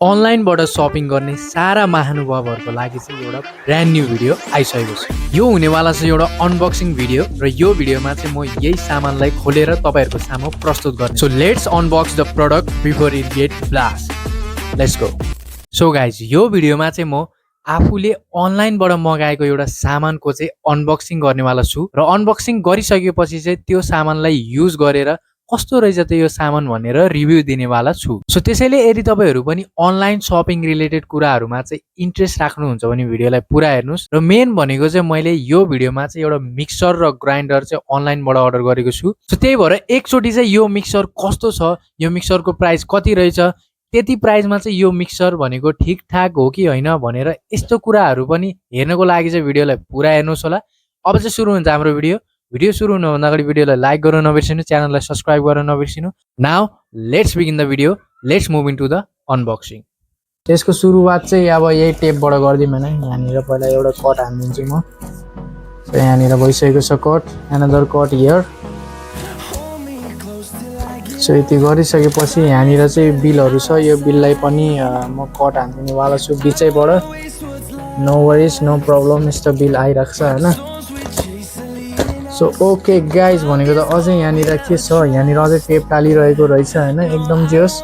अनलाइनबाट सपिङ गर्ने सारा महानुभावहरूको लागि चाहिँ एउटा ब्रान्ड न्यू भिडियो आइसकेको छ। यो हुनेवाला छ एउटा अनबक्सिङ भिडियो र यो भिडियोमा चाहिँ म यही सामानलाई खोलेर तपाईहरुको सामु प्रस्तुत गर्छु। So let's unbox the product before it get blast. Let's go. So guys यो भिडियोमा चाहिँ म आफूले अनलाइनबाट मगाएको एउटा सामानको चाहिँ अनबक्सिङ गर्नेवाला छु र अनबक्सिङ गरिसकेपछि चाहिँ त्यो सामानलाई युज गरेर कस्तो रहेछ त यो सामान भनेर रिभ्यू दिनेवाला छु। सो त्यसैले यदि तपाईहरु पनि अनलाइन शपिङ रिलेटेड कुराहरुमा चाहिँ इन्ट्रेस्ट राख्नुहुन्छ भने भिडियोलाई पुरा हेर्नुस्। र मेन भनेको चाहिँ मैले यो भिडियोमा चाहिँ एउटा मिक्सर र ग्राइन्डर चाहिँ अनलाइनबाट अर्डर गरेको छु। सो त्यही भएर एकचोटी चाहिँ यो मिक्सर कस्तो छ, यो मिक्सरको प्राइस कति रहेछ, त्यति प्राइसमा चाहिँ यो मिक्सर भनेको ठिकठाक हो कि होइन भनेर यस्तो कुराहरु पनि हेर्नको लागि चाहिँ भिडियोलाई पुरा हेर्नुस् होला। अब चाहिँ सुरु हुन्छ हाम्रो भिडियो सुरु हुनुभन्दा अगाडि भिडियोलाई लाइक गर्न नबिर्सिनु, च्यानललाई सब्स्क्राइब गर्न नबिर्सिनु। Now let's begin the video, let's move into the unboxing. त्यसको सुरुवात चाहिँ अब यही टेपबाट गर्दिम हैन। यहाँनिर पहिला एउटा कट हान्दिन्छु म। सो यहाँनिर भइसकेको छ cut, another cut here. So यति गरिसकेपछि यहाँनिर चाहिँ बिलहरु छ, यो बिललाई पनि म कट हान्दिनेवाला छु बिचैबाट। नो वरिज, नो प्रब्लम, यस्तो बिल आइराख्छ हैन। सो ओके गाइज, भनेको त अझै यहाँनिर के छ, यहाँनिर अझै टेप टालिरहेको रहेछ हैन। एकदम जेहोस्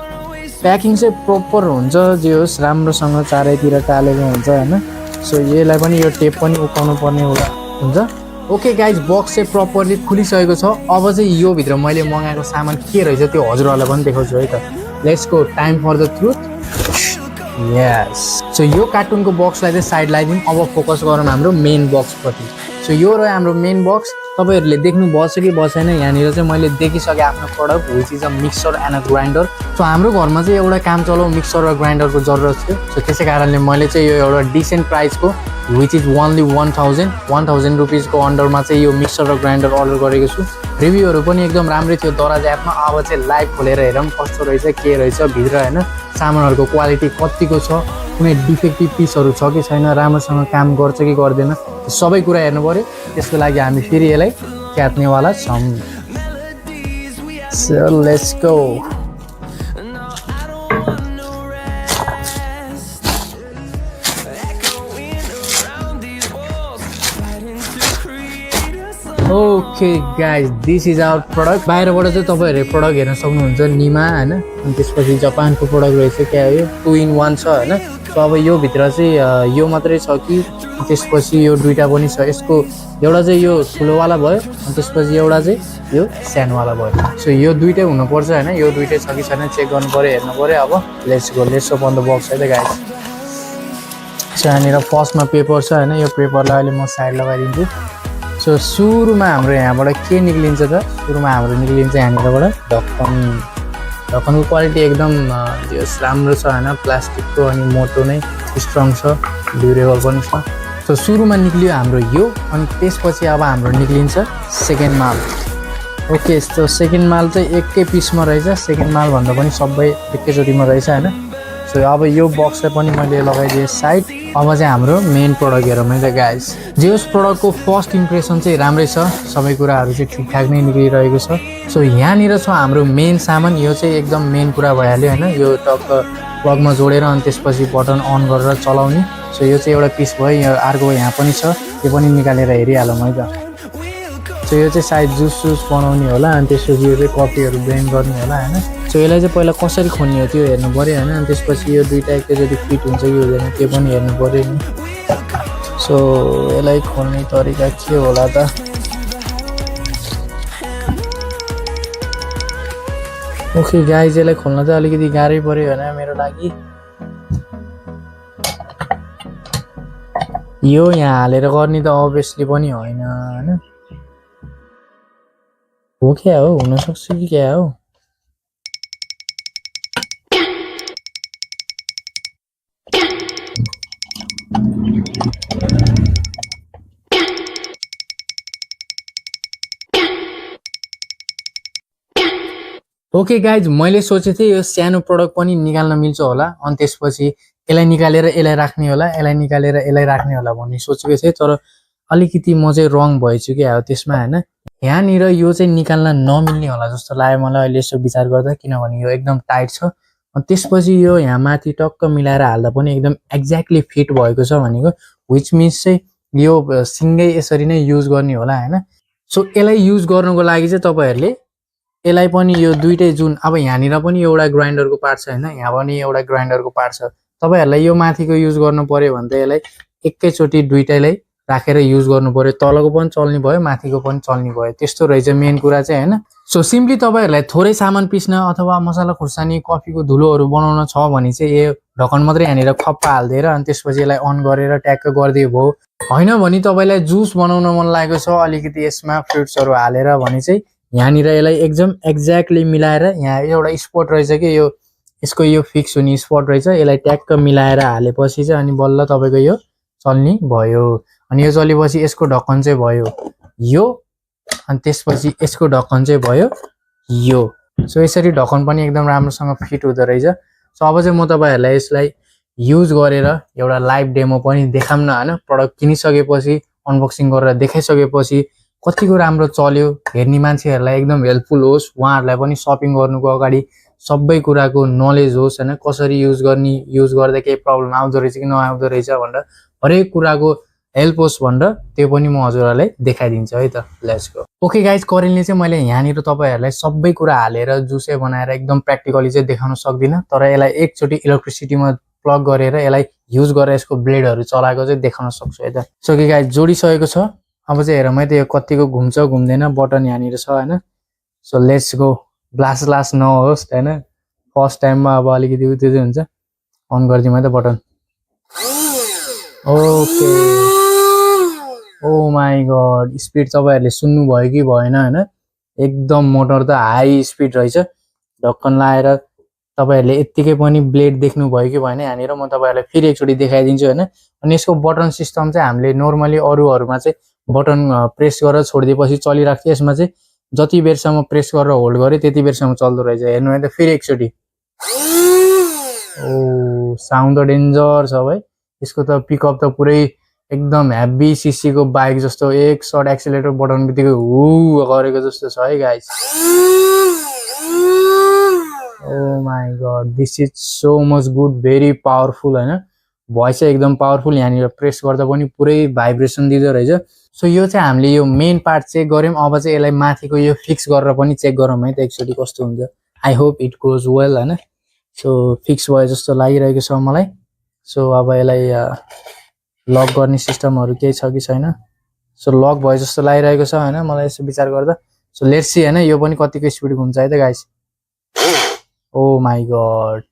प्याकिङ चाहिँ प्रोपर हुन्छ, जेहोस् राम्रोसँग चारैतिर टालेको हुन्छ हैन। सो यसलाई पनि यो टेप पनि उकाउनु पर्ने हुन्छ। ओके गाइज, बक्स चाहिँ प्रपरली खुलिसकेको छ। अब चाहिँ यो भित्र मैले मगाएको सामान के रहेछ त्यो हजुरहरुलाई पनि देखाउँछु है त। Let's go, time for the truth. Yes, so यो कार्टुनको बक्सलाई चाहिँ साइड लगाइदिउँ। अब फोकस गरौँ हाम्रो मेन बक्सपट्टि। सो यो रह्यो हाम्रो मेन बक्स। तपाईहरुले देख्नु भएछ कि भएन, यहाँनिर चाहिँ मैले देखिसके आफ्नो product which is a mixer and a grinder. So हाम्रो घरमा चाहिँ एउटा काम चलाउ मिक्सर र ग्राइन्डरको जरुरत थियो। सो त्यसै कारणले मैले चाहिँ यो एउटा डिसेन्ट प्राइसको व्हिच इज ओन्ली 1000 रुपीजको अन्डरमा चाहिँ यो मिक्सर र ग्राइन्डर अर्डर गरेको छु। रिभ्यूहरु पनि एकदम राम्रै थियो दराज एपमा। अब चाहिँ लाइभ खोलेर हेरौँ कस्तो रहेछ, के रहेछ भित्र हैन, सामानहरुको क्वालिटी कतिको छ, कुनै डिफेक्टिभ पिसहरु छ कि छैन, राम्रोसँग काम गर्छ कि गर्दैन, सबै कुरा हेर्नु पर्यो। त्यसको लागि हामी फेरि यसलाई क्याट्नेवाला छौं। So let's go. Okay guys, this is our product. बाहिरबाट चाहिँ तपाईहरुले प्रोडक्ट हेर्न सक्नुहुन्छ, निमा हैन। अनि त्यसपछि जापानको प्रोडक्ट रहेछ, क्या हो यो 2 in 1 छ हैन। सो अब यो भित्र चाहिँ यो मात्रै छ कि त्यसपछि यो दुईटा पनि छ। यसको एउटा चाहिँ यो ठुलोवाला भयो अनि त्यसपछि एउटा चाहिँ यो सानोवाला भयो। सो यो दुईटै हुनुपर्छ हैन, यो दुईटै छ कि छैन चेक गर्नु पर्यो, हेर्नु पर्यो। अब let's go, let's open the box है त गाइज। सो यहाँनिर फर्स्टमा पेपर छ हैन, यो पेपरलाई अहिले म साइड लगाइदिन्छु। सो सुरुमा हाम्रो यहाँबाट के निक्लिन्छ त, सुरुमा हाम्रो निक्लिन्छ यहाँनिरबाट ढक्कन। ढक्कनको क्वालिटी एकदम राम्रो छ हैन, प्लास्टिकको अनि मोटो नै स्ट्रङ छ, ड्युरेबल पनि छ। सो सुरुमा निक्लियो हाम्रो यो, अनि त्यसपछि अब हाम्रो निक्लिन्छ सेकेन्ड माल। ओके, सो सेकेन्ड माल चाहिँ एकै पिसमा रहेछ। सेकेन्ड माल भन्दा पनि सबै एकैचोटिमा रहेछ हैन। सो अब यो बक्सलाई पनि मैले लगाइदिएँ साइड। अब चाहिँ हाम्रो मेन प्रोडक्ट हेरौँ है त गाइज। जेहोस् प्रोडक्टको फर्स्ट इम्प्रेसन चाहिँ राम्रै छ, सबै कुराहरू चाहिँ ठिकठाक नै निक्लिरहेको छ। सो यहाँनिर छ हाम्रो मेन सामान। यो चाहिँ एकदम मेन कुरा भइहाल्यो हैन, यो टक्क प्लगमा जोडेर अनि त्यसपछि बटन अन गरेर चलाउने। सो यो चाहिँ एउटा पिस भयो, यो अर्को यहाँ पनि छ, त्यो पनि निकालेर हेरिहालौँ है त। सो यो चाहिँ सायद जुस बनाउने होला, अनि त्यसपछि यो चाहिँ कफीहरू ब्लेन्ड गर्ने होला हैन। सो यसलाई चाहिँ पहिला कसरी खोल्ने हो त्यो हेर्नु पर्यो हैन। अनि त्यसपछि यो दुईटा एकैचोटि फिट हुन्छ कि हुँदैन त्यो पनि हेर्नु पर्यो नि। सो यसलाई खोल्ने तरिका के होला त। ओके गाइज, यसलाई खोल्न चाहिँ अलिकति गाह्रै पर्यो होइन मेरो लागि। यो यहाँ हालेर गर्ने त अभियसली पनि होइन हैन। हो क्या हो, हुनसक्छ कि क्या हो। ओके गाइज, मैले सोचेको थिएँ यो सानो प्रोडक्ट पनि निकाल्न मिल्छ होला, अनि त्यसपछि यसलाई निकालेर यसलाई राख्ने होला, यसलाई निकालेर यसलाई राख्ने होला भन्ने सोचेको थिएँ। तर अलिकति म चाहिँ रङ भएछु क्या हो त्यसमा हैन। यहाँनिर यो चाहिँ निकाल्न नमिल्ने होला जस्तो लाग्यो मलाई अहिले यसो विचार गर्दा, किनभने यो एकदम टाइट छ। अनि त्यसपछि यो यहाँ माथि टक्क मिलाएर हाल्दा पनि एकदम एक्ज्याक्टली फिट भएको छ भनेको, विच मिन्स चाहिँ यो सिङ्गै यसरी नै युज गर्ने होला होइन। सो यसलाई युज गर्नुको लागि चाहिँ तपाईँहरूले यसलाई पनि यो दुइटै जुन अब यहाँनिर पनि एउटा ग्राइन्डरको पार्ट छ होइन, यहाँ पनि एउटा ग्राइन्डरको पार्ट छ। तपाईँहरूलाई यो माथिको युज गर्नु पर्यो भने त यसलाई एकैचोटि दुइटैलाई राखेर युज गर्नु पर्यो, तलको पनि चल्ने भयो माथिको पनि चल्ने भयो, त्यस्तो रहेछ मेन कुरा चाहिँ होइन। सो सिम्पली तपाईँहरूलाई थोरै सामान पिस्न अथवा मसला खुर्सानी कफीको धुलोहरू बनाउन छ भने चाहिँ यो ढक्कन मात्रै यहाँनिर खप्पा हालिदिएर अनि त्यसपछि यसलाई अन गरेर ट्याक्क गरिदियो भयो। होइन भने तपाईँलाई जुस बनाउन मन लागेको छ अलिकति यसमा फ्रुट्सहरू हालेर भने चाहिँ यहाँनिर यसलाई एकदम एक्ज्याक्टली मिलाएर, यहाँ एउटा स्पट रहेछ कि यो यसको यो फिक्स हुने स्पट रहेछ, यसलाई ट्याक्क मिलाएर हालेपछि चाहिँ अनि बल्ल तपाईँको यो चल्ने भयो। अनि यो चलेपछि यसको ढक्कन चाहिँ भयो यो, अनि त्यसपछि यसको ढक्कन चाहिँ भयो यो। सो यसरी ढक्कन पनि एकदम राम्रोसँग फिट हुँदो रहेछ। सो अब चाहिँ म तपाईँहरूलाई यसलाई युज गरेर एउटा लाइभ डेमो पनि देखाउँ न होइन। प्रडक्ट किनिसकेपछि अनबक्सिङ गरेर देखाइसकेपछि कतिको राम्रो चल्यो, हेर्ने मान्छेहरूलाई एकदम हेल्पफुल होस्, उहाँहरूलाई पनि सपिङ गर्नुको अगाडि सबै कुराको नलेज होस् होइन, कसरी युज गर्ने, युज गर्दा केही प्रब्लम आउँदो रहेछ कि नआउँदो रहेछ भनेर हरेक कुराको हेल्प होस् भनेर त्यो पनि म हजुरहरूलाई देखाइदिन्छु है त। Let's go. Okay guys, currently चाहिँ मैले यहाँनिर तपाईँहरूलाई सबै कुरा हालेर जुसै बनाएर एकदम प्र्याक्टिकली चाहिँ देखाउन सक्दिनँ, तर यसलाई एकचोटि इलेक्ट्रिसिटीमा प्लग गरेर यसलाई युज गरेर यसको ब्लेडहरू चलाएको चाहिँ देखाउन सक्छु है त। सो कि गाइज जोडिसकेको छ। अब चाहिँ हेर है त यो कतिको घुम्छ घुम्दैन, बटन यहाँनिर छ होइन। So let's go. ब्लास्ट नहोस् होइन, फर्स्ट टाइममा अब अलिकति त्यो चाहिँ हुन्छ। अन गरिदिउँ है त button. Okay, oh my god, speed तपाईँहरूले सुन्नुभयो कि भएन होइन, एकदम मोटर त हाई स्पिड रहेछ। ढक्कन लाएर तपाईँहरूले यत्तिकै पनि ब्लेड देख्नुभयो कि भएन यहाँनिर, म तपाईँहरूलाई फेरि एकचोटि देखाइदिन्छु होइन। अनि यसको बटन सिस्टम चाहिँ हामीले नर्मली अरूहरूमा चाहिँ बटन प्रेस गरेर छोडिदिएपछि चलिरहेको थियो, यसमा चाहिँ जति बेरसम्म प्रेस गरेर होल्ड गऱ्यो त्यति बेरसम्म चल्दो रहेछ। हेर्नु है त फेरि एकचोटि। ओ साउन्ड त डेन्जर छ भाइ, यसको त पिकअप त पुरै एकदम हेभी सीसीको बाइक जस्तो, एक सर्ट एक्सिलेटर बटन बित्तिकै हु गरेको जस्तो छ है guys. Oh my god, this is so much good, very powerful होइन। भोइस चाहिँ एकदम पावरफुल, यहाँनिर प्रेस गर्दा पनि पुरै भाइब्रेसन दिँदो रहेछ। सो यो चाहिँ हामीले यो मेन पार्ट चेक गऱ्यौँ। अब चाहिँ यसलाई माथिको यो फिक्स गरेर पनि चेक गरौँ है त एकचोटि कस्तो हुन्छ। I hope it goes well होइन। सो फिक्स भयो जस्तो लागिरहेको छ मलाई। सो अब यसलाई लक गर्ने सिस्टमहरू केही छ कि छैन। सो लक भयो जस्तो लागिरहेको छ होइन मलाई यसो विचार गर्दा। सो लेट्स सी होइन यो पनि कतिको स्पिड घुम्छ है त गाइस। ओ माई गड,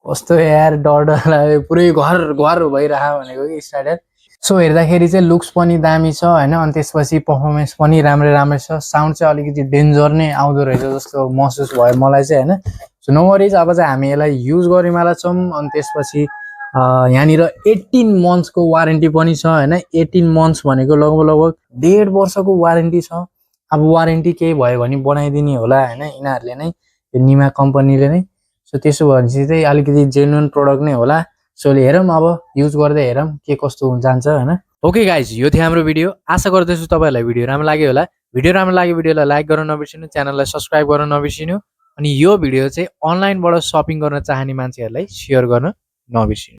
कस्तो यार डर लाग्यो, पुरै घर भइरह भनेको कि स्टार्टर। सो हेर्दाखेरि चाहिँ लुक्स पनि दामी छ होइन, अनि त्यसपछि पर्फर्मेन्स पनि राम्रै छ। साउन्ड चाहिँ अलिकति डेन्जर नै आउँदो रहेछ जस्तो महसुस भयो मलाई चाहिँ होइन। सो नो वरिज, अब चाहिँ हामी यसलाई युज गरिमाला छौँ। अनि त्यसपछि यहाँनिर 18 मन्थ्सको वारेन्टी पनि छ होइन। 18 मन्थ्स भनेको लगभग 1.5 वर्षको वारेन्टी छ। अब वारेन्टी केही भयो भने बनाइदिने होला होइन यिनीहरूले नै, यो निमा कम्पनीले नै। सो त्यसो भनेपछि चाहिँ अलिकति जेन्युन प्रडक्ट नै होला। सो हेरौँ अब युज गर्दै हेरौँ के कस्तो जान्छ होइन। ओके गाइज, यो थियो हाम्रो भिडियो। आशा गर्दैछु तपाईँहरूलाई भिडियो राम्रो लाग्यो होला। भिडियो राम्रो लाग्यो भिडियोलाई लाइक गर्न नबिर्सिनु, च्यानललाई सब्सक्राइब गर्न नबिर्सिनु। अनि यो भिडियो चाहिँ अनलाइनबाट सपिङ गर्न चाहने मान्छेहरूलाई सेयर गर्न नबिर्सिनु।